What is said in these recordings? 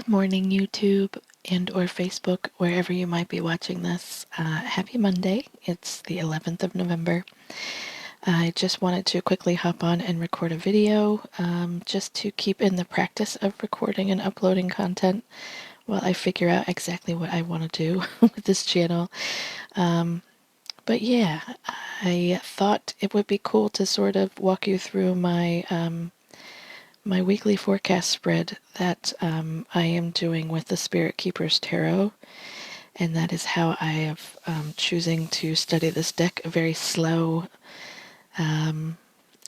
Good morning, YouTube and or Facebook, wherever you might be watching this. Happy Monday. It's the 11th of November. I just wanted to quickly hop on and record a video just to keep in the practice of recording and uploading content while I figure out exactly what I want to do with this channel. But yeah, I thought it would be cool to sort of walk you through my weekly forecast spread that I am doing with the Spirit Keepers Tarot, and that is how I have choosing to study this deck, a very slow,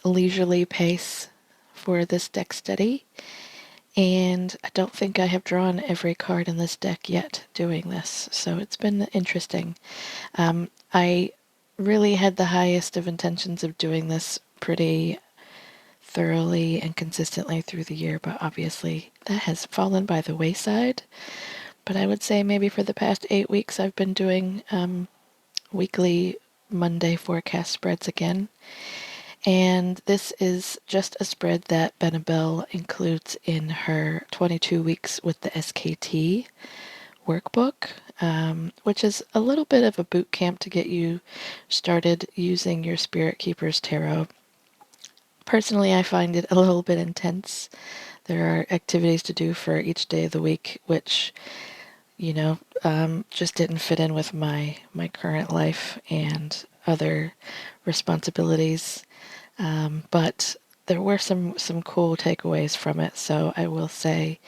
leisurely pace for this deck study. And I don't think I have drawn every card in this deck yet doing this, so it's been interesting. I really had the highest of intentions of doing this pretty thoroughly and consistently through the year, but obviously that has fallen by the wayside. But I would say maybe for the past 8 weeks I've been doing weekly Monday forecast spreads again. And this is just a spread that Benebell includes in her 22 weeks with the SKT workbook, which is a little bit of a boot camp to get you started using your Spirit Keepers Tarot. Personally, I find it a little bit intense. There are activities to do for each day of the week, which, just didn't fit in with my current life and other responsibilities. But there were some cool takeaways from it. So I will say,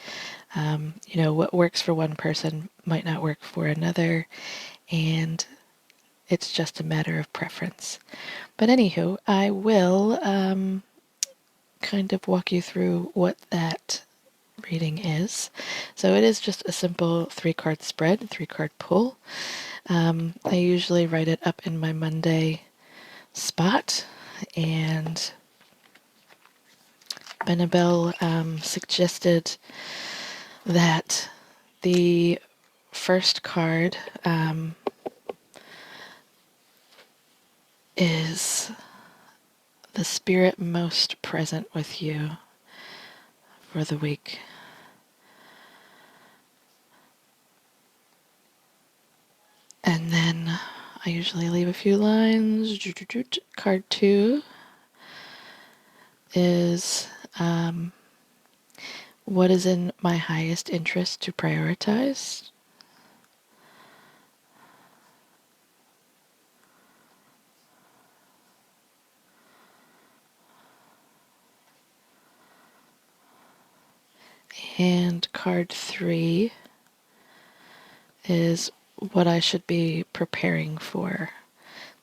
what works for one person might not work for another, and it's just a matter of preference. But anywho, I will kind of walk you through what that reading is. So it is just a simple 3-card spread, 3-card pull. I usually write it up in my Monday spot, and Benebell suggested that the first card is the spirit most present with you for the week. And then I usually leave a few lines. Card 2 is what is in my highest interest to prioritize. And card 3 is what I should be preparing for,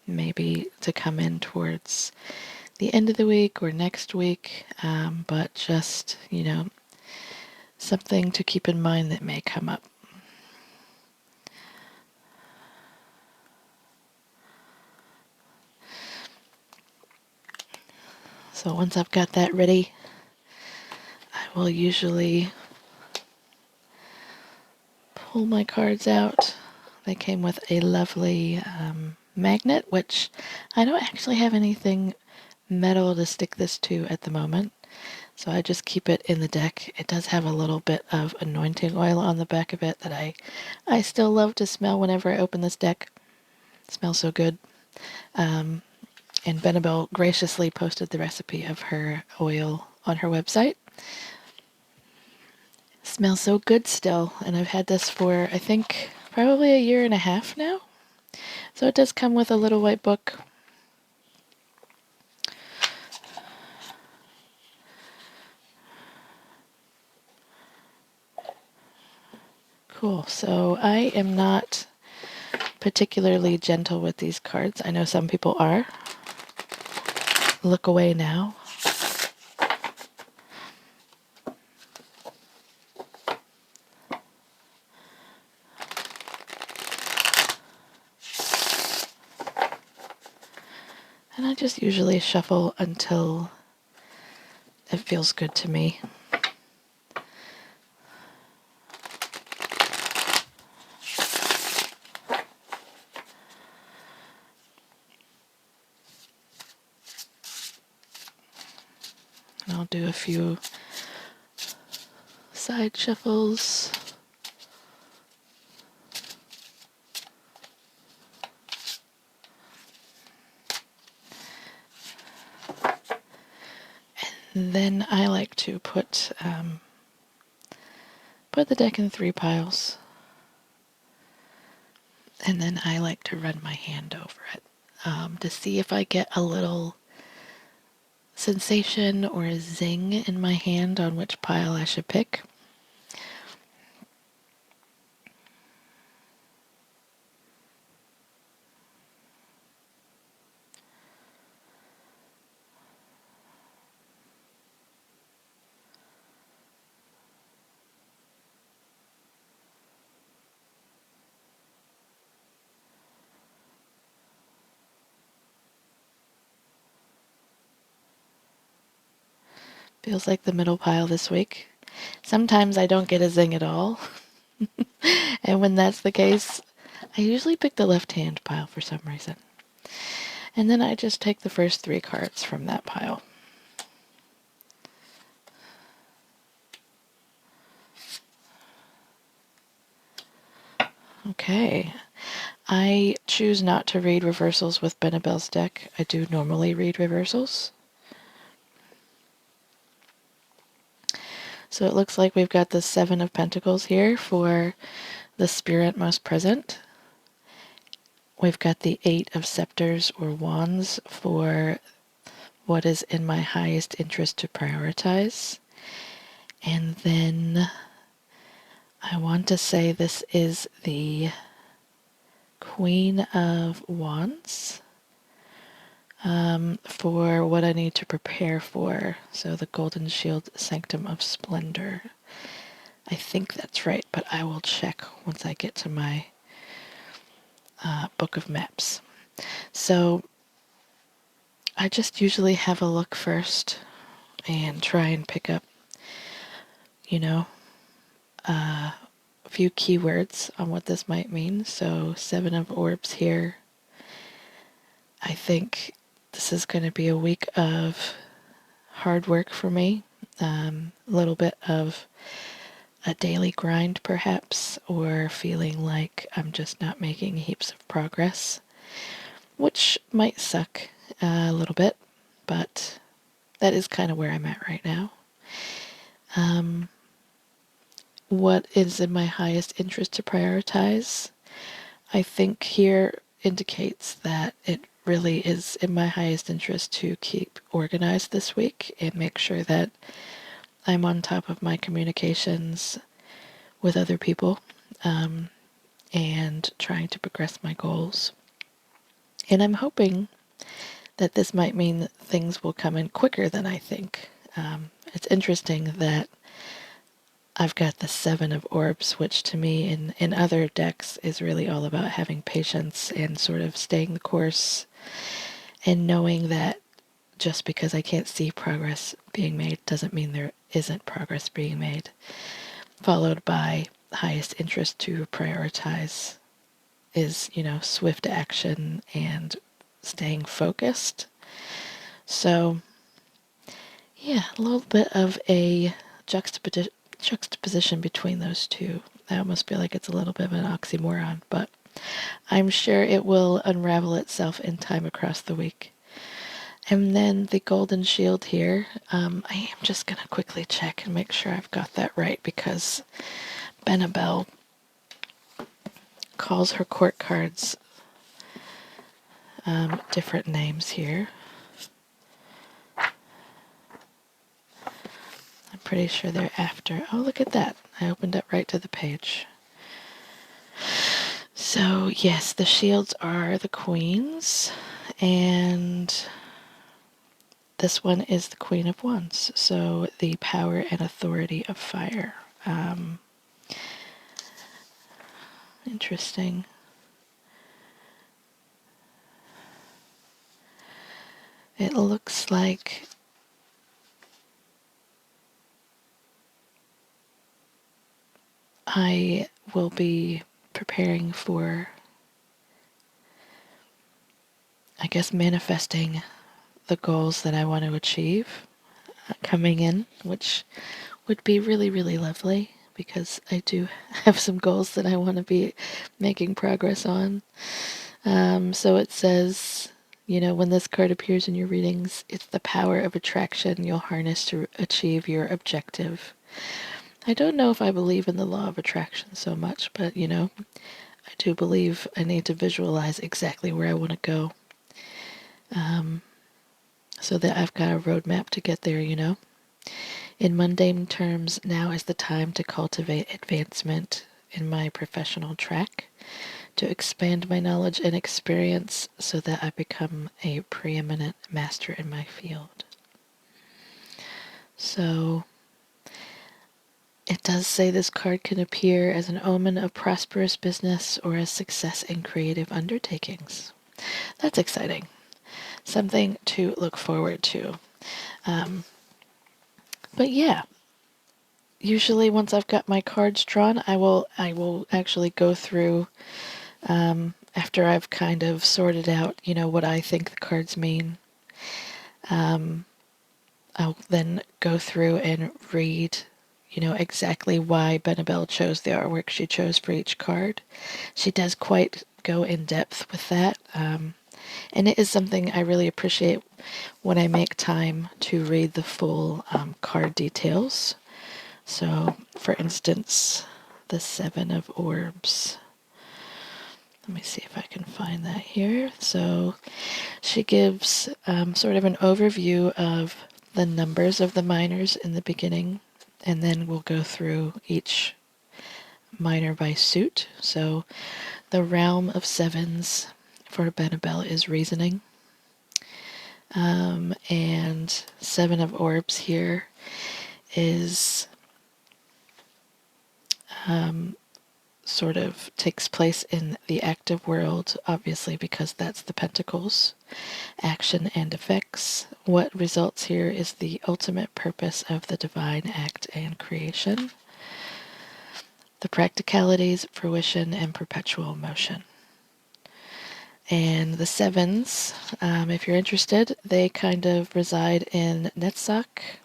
maybe to come in towards the end of the week or next week, but just, something to keep in mind that may come up. So once I've got that ready, I will usually pull my cards out. They came with a lovely magnet, which I don't actually have anything metal to stick this to at the moment, so I just keep it in the deck. It does have a little bit of anointing oil on the back of it that I still love to smell whenever I open this deck. It smells so good. And Benebell graciously posted the recipe of her oil on her website. It smells so good still, and I've had this for, I think, probably a year and a half now. So it does come with a little white book. Cool. So I am not particularly gentle with these cards. I know some people are. Look away now. And I just usually shuffle until it feels good to me. And I'll do a few side shuffles. And then I like to put the deck in 3 piles. And then I like to run my hand over it to see if I get a little sensation or a zing in my hand on which pile I should pick. Feels like the middle pile this week. Sometimes I don't get a zing at all. And when that's the case, I usually pick the left-hand pile for some reason. And then I just take the first 3 cards from that pile. Okay. I choose not to read reversals with Benebell's deck. I do normally read reversals. So it looks like we've got the 7 of Pentacles here for the spirit most present. We've got the 8 of Scepters or Wands for what is in my highest interest to prioritize. And then I want to say this is the Queen of Wands for what I need to prepare for. So the Golden Shield Sanctum of Splendor. I think that's right, but I will check once I get to my book of maps. So I just usually have a look first and try and pick up, a few keywords on what this might mean. So 7 of Orbs here. I think this is going to be a week of hard work for me. A little bit of a daily grind, perhaps, or feeling like I'm just not making heaps of progress, which might suck a little bit, but that is kind of where I'm at right now. What is in my highest interest to prioritize? I think here indicates that it really is in my highest interest to keep organized this week and make sure that I'm on top of my communications with other people and trying to progress my goals. And I'm hoping that this might mean things will come in quicker than I think. It's interesting that I've got the 7 of Orbs, which to me in other decks is really all about having patience and sort of staying the course and knowing that just because I can't see progress being made doesn't mean there isn't progress being made. Followed by highest interest to prioritize is, swift action and staying focused. So, yeah, a little bit of a juxtaposition between those two. I almost feel like it's a little bit of an oxymoron, but I'm sure it will unravel itself in time across the week. And then the Golden Shield here, I am just going to quickly check and make sure I've got that right because Benebell calls her court cards different names here. I'm pretty sure they're after. Oh, look at that. I opened it right to the page. So, yes, the shields are the queens, and this one is the Queen of Wands, so the power and authority of fire. Interesting. It looks like I will be preparing for, I guess, manifesting the goals that I want to achieve coming in, which would be really, really lovely, because I do have some goals that I want to be making progress on. So it says, when this card appears in your readings, it's the power of attraction you'll harness to achieve your objective. I don't know if I believe in the law of attraction so much, but, I do believe I need to visualize exactly where I want to go, so that I've got a roadmap to get there, In mundane terms, now is the time to cultivate advancement in my professional track, to expand my knowledge and experience so that I become a preeminent master in my field. So it does say this card can appear as an omen of prosperous business or as success in creative undertakings. That's exciting. Something to look forward to. But yeah, usually once I've got my cards drawn, I will actually go through, after I've kind of sorted out, what I think the cards mean. I'll then go through and read, exactly why Benebell chose the artwork she chose for each card. She does quite go in depth with that. And it is something I really appreciate when I make time to read the full card details. So, for instance, the Seven of Orbs. Let me see if I can find that here. So she gives sort of an overview of the numbers of the minors in the beginning, and then we'll go through each minor by suit. So the realm of sevens for Benebell is reasoning. And Seven of Orbs here is sort of takes place in the active world, obviously, because that's the pentacles, action and effects. What results here is the ultimate purpose of the divine act and creation, the practicalities, fruition, and perpetual motion. And the sevens, if you're interested, they kind of reside in Netzach.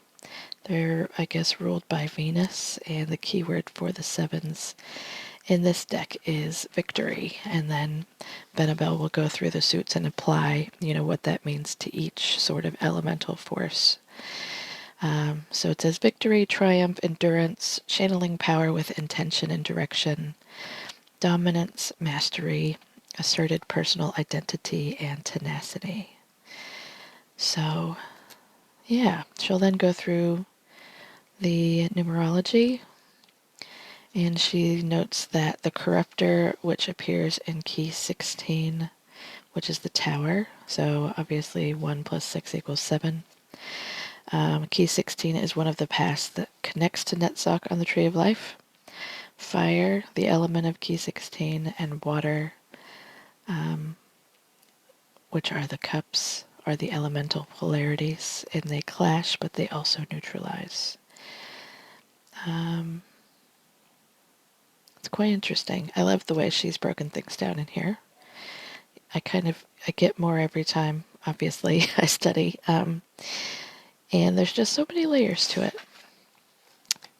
They're, I guess, ruled by Venus, and the keyword for the sevens in this deck is victory. And then Benebell will go through the suits and apply, what that means to each sort of elemental force. So it says victory, triumph, endurance, channeling power with intention and direction, dominance, mastery, asserted personal identity, and tenacity. So, yeah, she'll then go through the numerology, and she notes that the corruptor, which appears in key 16, which is the tower, so obviously 1 plus 6 equals 7. Key 16 is one of the paths that connects to Netzach on the Tree of Life. Fire, the element of key 16, and water, which are the cups, are the elemental polarities, and they clash, but they also neutralize. It's quite interesting. I love the way she's broken things down in here. I get more every time, obviously, I study. And there's just so many layers to it.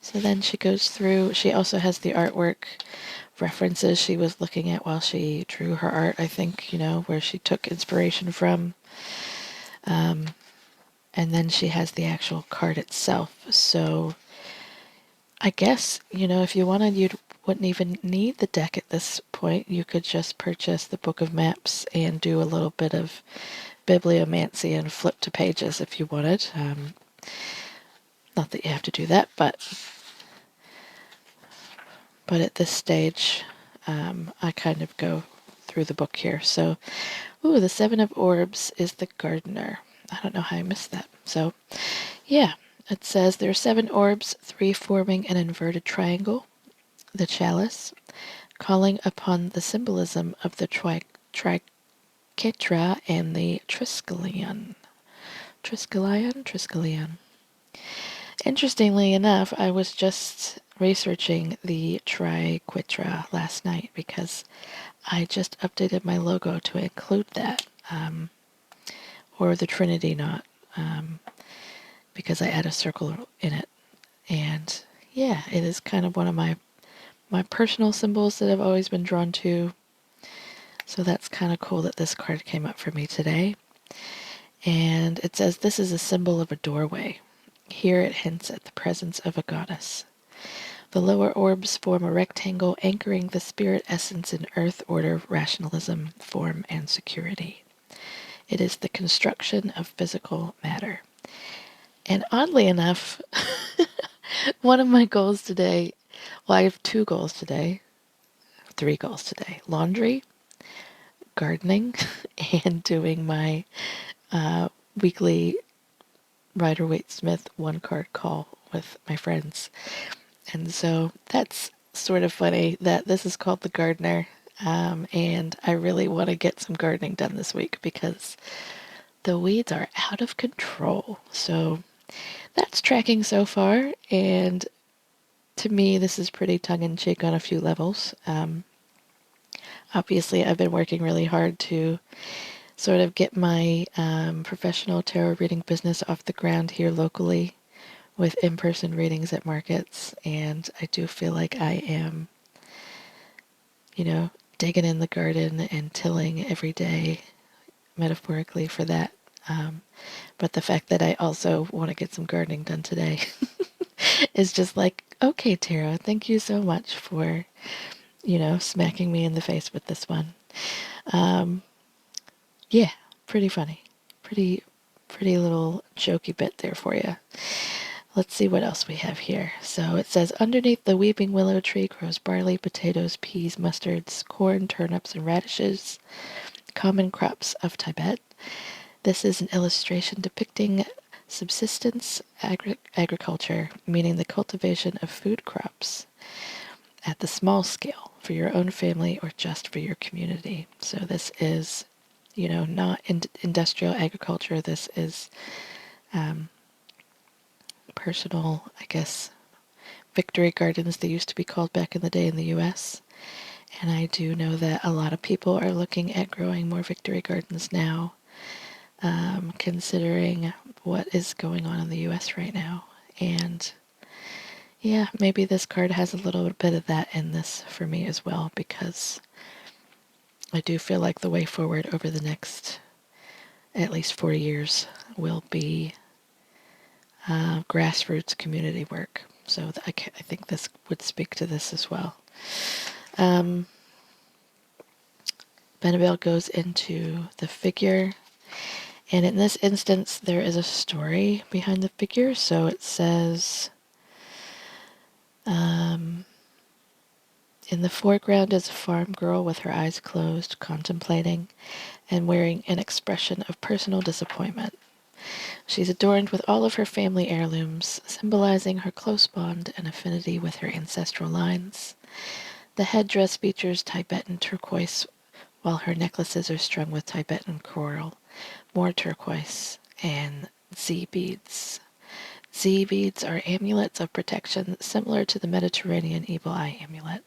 So then she goes through, she also has the artwork references she was looking at while she drew her art, I think, where she took inspiration from. And then she has the actual card itself. So I guess, if you wanted, you wouldn't even need the deck at this point. You could just purchase the book of maps and do a little bit of bibliomancy and flip to pages if you wanted. Not that you have to do that, but at this stage, I kind of go through the book here. So, the Seven of Orbs is the gardener. I don't know how I missed that. So, yeah, it says there are 7 orbs, 3 forming an inverted triangle, the chalice, calling upon the symbolism of the triquetra and the triskelion. Triskelion. Interestingly enough, I was just researching the triquetra last night because I just updated my logo to include that, or the Trinity knot, because I add a circle in it. And yeah, it is kind of one of my personal symbols that I've always been drawn to. So that's kind of cool that this card came up for me today. And it says, this is a symbol of a doorway. Here it hints at the presence of a goddess. The lower orbs form a rectangle anchoring the spirit essence in earth, order, rationalism, form, and security. It is the construction of physical matter. And oddly enough, one of my goals today, well, I have 2 goals today, 3 goals today: laundry, gardening, and doing my weekly Rider-Waite-Smith 1-card call with my friends. And so that's sort of funny that this is called The Gardener. And I really want to get some gardening done this week because the weeds are out of control. So that's tracking so far. And to me, this is pretty tongue-in-cheek on a few levels. Obviously, I've been working really hard to sort of get my professional tarot reading business off the ground here locally with in-person readings at markets, and I do feel like I am, digging in the garden and tilling every day, metaphorically for that. But the fact that I also want to get some gardening done today is just like, okay, Tara, thank you so much for, smacking me in the face with this one. Yeah, pretty funny. Pretty little jokey bit there for you. Let's see what else we have here. So it says, underneath the weeping willow tree grows barley, potatoes, peas, mustards, corn, turnips, and radishes, common crops of Tibet. This is an illustration depicting subsistence agriculture, meaning the cultivation of food crops at the small scale for your own family or just for your community. So this is, not industrial agriculture. This is personal, I guess, victory gardens, they used to be called back in the day in the US. And I do know that a lot of people are looking at growing more victory gardens now, considering what is going on in the US right now. And yeah, maybe this card has a little bit of that in this for me as well, because I do feel like the way forward over the next at least 4 years will be grassroots community work. So I think this would speak to this as well. Benebell goes into the figure, and in this instance there is a story behind the figure. So it says, in the foreground is a farm girl with her eyes closed, contemplating, and wearing an expression of personal disappointment. She's adorned with all of her family heirlooms, symbolizing her close bond and affinity with her ancestral lines. The headdress features Tibetan turquoise, while her necklaces are strung with Tibetan coral, more turquoise, and Z beads. Z beads are amulets of protection similar to the Mediterranean evil eye amulet.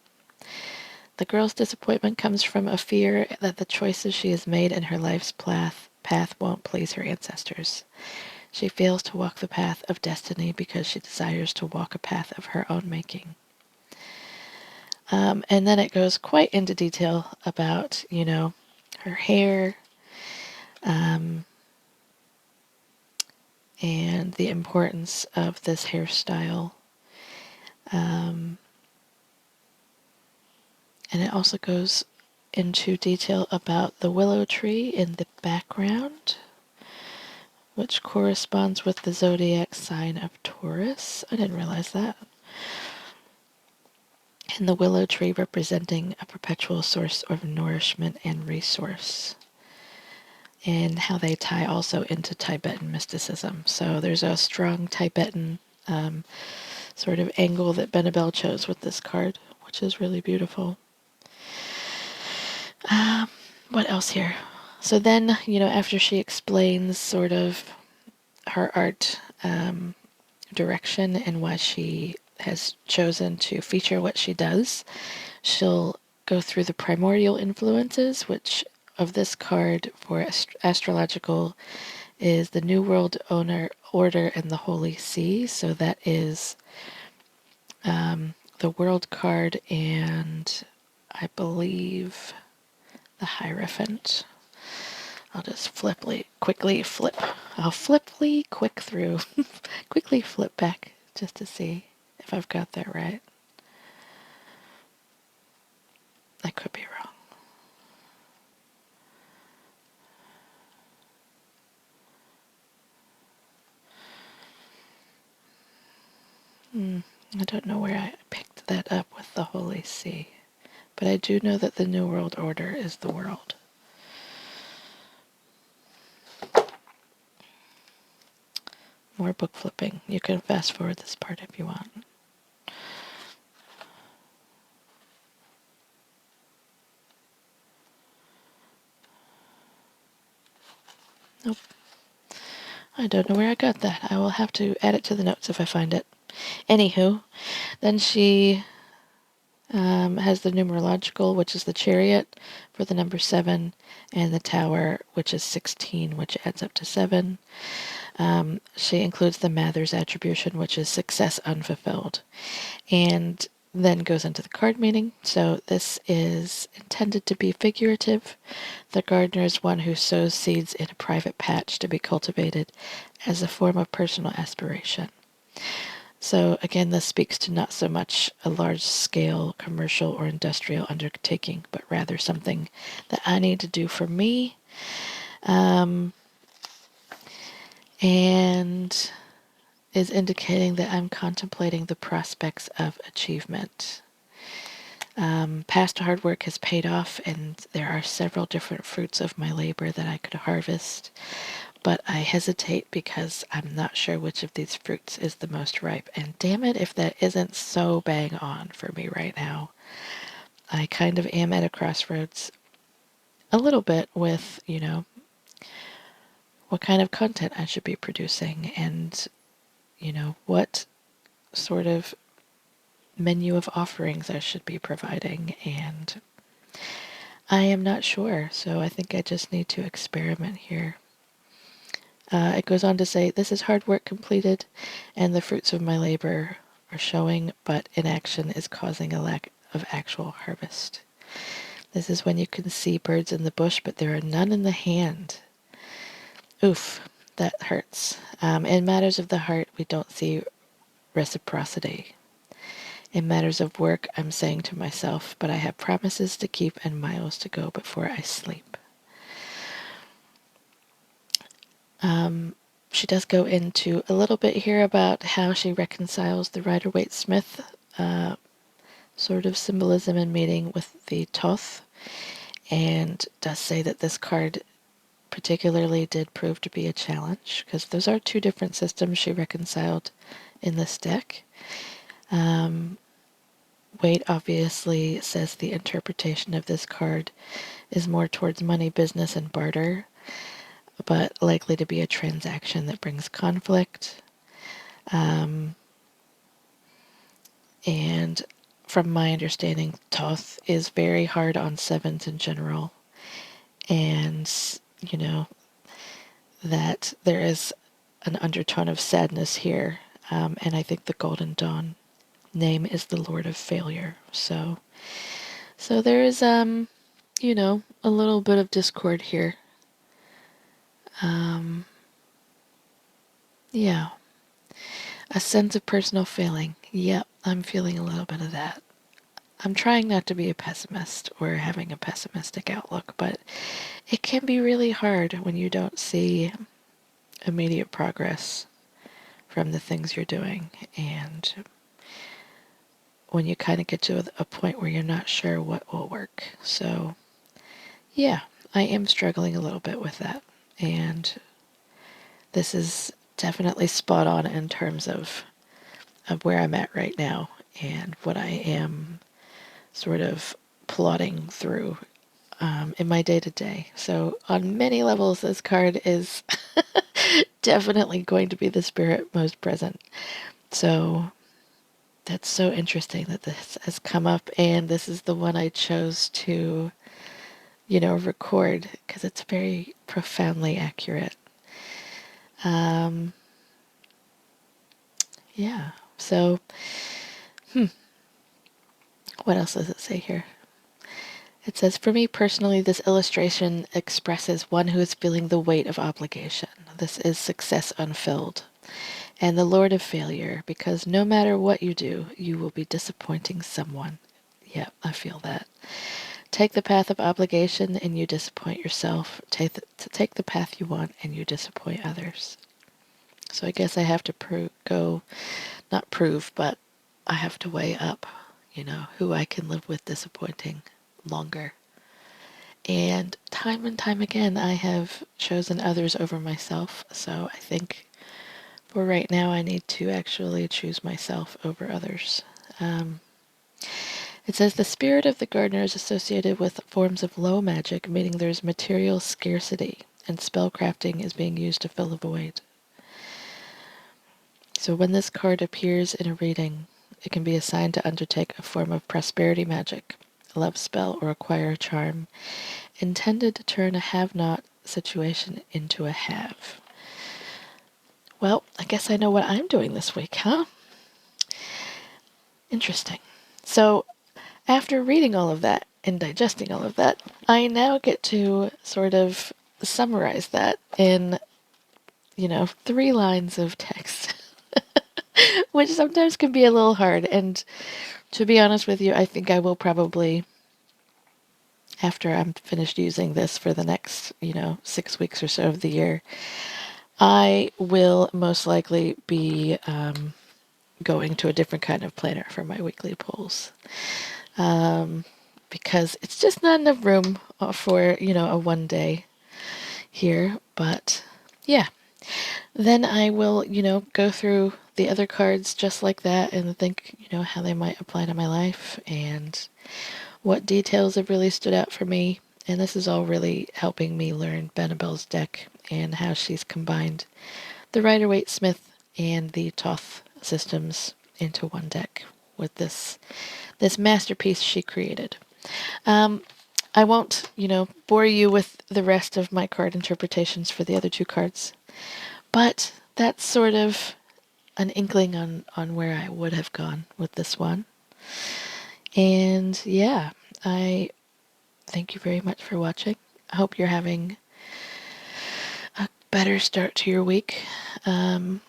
The girl's disappointment comes from a fear that the choices she has made in her life's path won't please her ancestors. She fails to walk the path of destiny because she desires to walk a path of her own making. And then it goes quite into detail about, her hair, and the importance of this hairstyle. And it also goes into detail about the willow tree in the background, which corresponds with the zodiac sign of Taurus. I didn't realize that. And the willow tree representing a perpetual source of nourishment and resource. And how they tie also into Tibetan mysticism. So there's a strong Tibetan sort of angle that Benebell chose with this card, which is really beautiful. What else here? So then, after she explains sort of her art direction and why she has chosen to feature what she does, she'll go through the primordial influences, which of this card for astrological is the New World Order and the Holy See. So that is the World card, and I believe the Hierophant. I'll just quickly flip. I'll quick through, quickly flip back just to see if I've got that right. I could be wrong. I don't know where I picked that up with the Holy See, but I do know that the New World Order is the world. More book flipping. You can fast forward this part if you want. Nope. I don't know where I got that. I will have to add it to the notes if I find it. Anywho, then she has the numerological, which is the chariot for the number 7, and the tower, which is 16, which adds up to 7. She includes the Mather's attribution, which is success unfulfilled, and then goes into the card meaning. So this is intended to be figurative. The gardener is one who sows seeds in a private patch to be cultivated as a form of personal aspiration. So again, this speaks to not so much a large-scale commercial or industrial undertaking, but rather something that I need to do for me. And is indicating that I'm contemplating the prospects of achievement. Past hard work has paid off, and there are several different fruits of my labor that I could harvest. But I hesitate because I'm not sure which of these fruits is the most ripe. And damn it if that isn't so bang on for me right now. I kind of am at a crossroads a little bit with, what kind of content I should be producing and, what sort of menu of offerings I should be providing. And I am not sure, so I think I just need to experiment here. It goes on to say, this is hard work completed, and the fruits of my labor are showing, but inaction is causing a lack of actual harvest. This is when you can see birds in the bush, but there are none in the hand. Oof, that hurts. In matters of the heart, we don't see reciprocity. In matters of work, I'm saying to myself, but I have promises to keep and miles to go before I sleep. She does go into a little bit here about how she reconciles the Rider-Waite-Smith sort of symbolism and meaning with the Thoth, and does say that this card particularly did prove to be a challenge, because those are two different systems she reconciled in this deck. Waite obviously says the interpretation of this card is more towards money, business, and barter, but likely to be a transaction that brings conflict. And from my understanding, Thoth is very hard on sevens in general. And, that there is an undertone of sadness here. And I think the Golden Dawn name is the Lord of Failure. So there is, a little bit of discord here. Yeah. A sense of personal failing. Yep, I'm feeling a little bit of that. I'm trying not to be a pessimist or having a pessimistic outlook, but it can be really hard when you don't see immediate progress from the things you're doing, and when you kind of get to a point where you're not sure what will work. So, yeah, I am struggling a little bit with that, and this is definitely spot on in terms of where I'm at right now and what I am sort of plodding through in my day-to-day. So on many levels, this card is definitely going to be the spirit most present. So that's so interesting that this has come up, and this is the one I chose to, record, because it's very profoundly accurate. Yeah, so What else does it say here? It says, for me personally, this illustration expresses one who is feeling the weight of obligation. This is success unfilled and the lord of failure, because no matter what you do, you will be disappointing someone. Yeah, I feel that. Take the path of obligation and you disappoint yourself. Take the path you want and you disappoint others. So I guess I have to not prove, but I have to weigh up, who I can live with disappointing longer. And time again, I have chosen others over myself. So I think for right now, I need to actually choose myself over others. It says the spirit of the gardener is associated with forms of low magic, meaning there's material scarcity, and spellcrafting is being used to fill a void. So when this card appears in a reading, it can be assigned to undertake a form of prosperity magic, a love spell, or acquire a charm, intended to turn a have-not situation into a have. Well, I guess I know what I'm doing this week, huh? Interesting. So after reading all of that and digesting all of that, I now get to sort of summarize that in, 3 lines of text, which sometimes can be a little hard. And to be honest with you, I think I will probably, after I'm finished using this for the next, 6 weeks or so of the year, I will most likely be going to a different kind of planner for my weekly polls. Because it's just not enough room for, a one day here. But yeah, then I will, go through the other cards just like that and think, how they might apply to my life and what details have really stood out for me. And this is all really helping me learn Benebell's deck and how she's combined the Rider-Waite-Smith and the Toth systems into one deck with this masterpiece she created. I won't, bore you with the rest of my card interpretations for the other 2 cards, but that's sort of an inkling on where I would have gone with this one. And yeah, I thank you very much for watching. I hope you're having a better start to your week than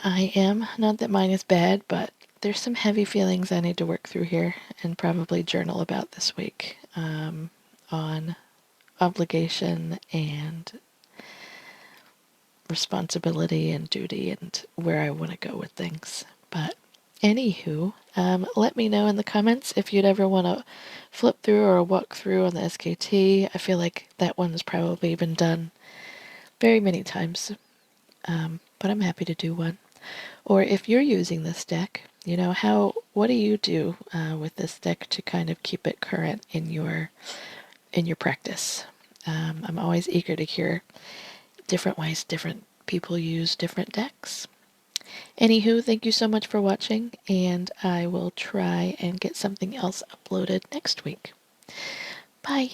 I am. Not that mine is bad, but there's some heavy feelings I need to work through here and probably journal about this week on obligation and responsibility and duty and where I want to go with things. But anywho, let me know in the comments if you'd ever want to flip through or walk through on the SKT. I feel like that one's probably been done very many times, but I'm happy to do one. Or if you're using this deck, what do you do with this deck to kind of keep it current in your practice? I'm always eager to hear different ways different people use different decks. Anywho, thank you so much for watching, and I will try and get something else uploaded next week. Bye!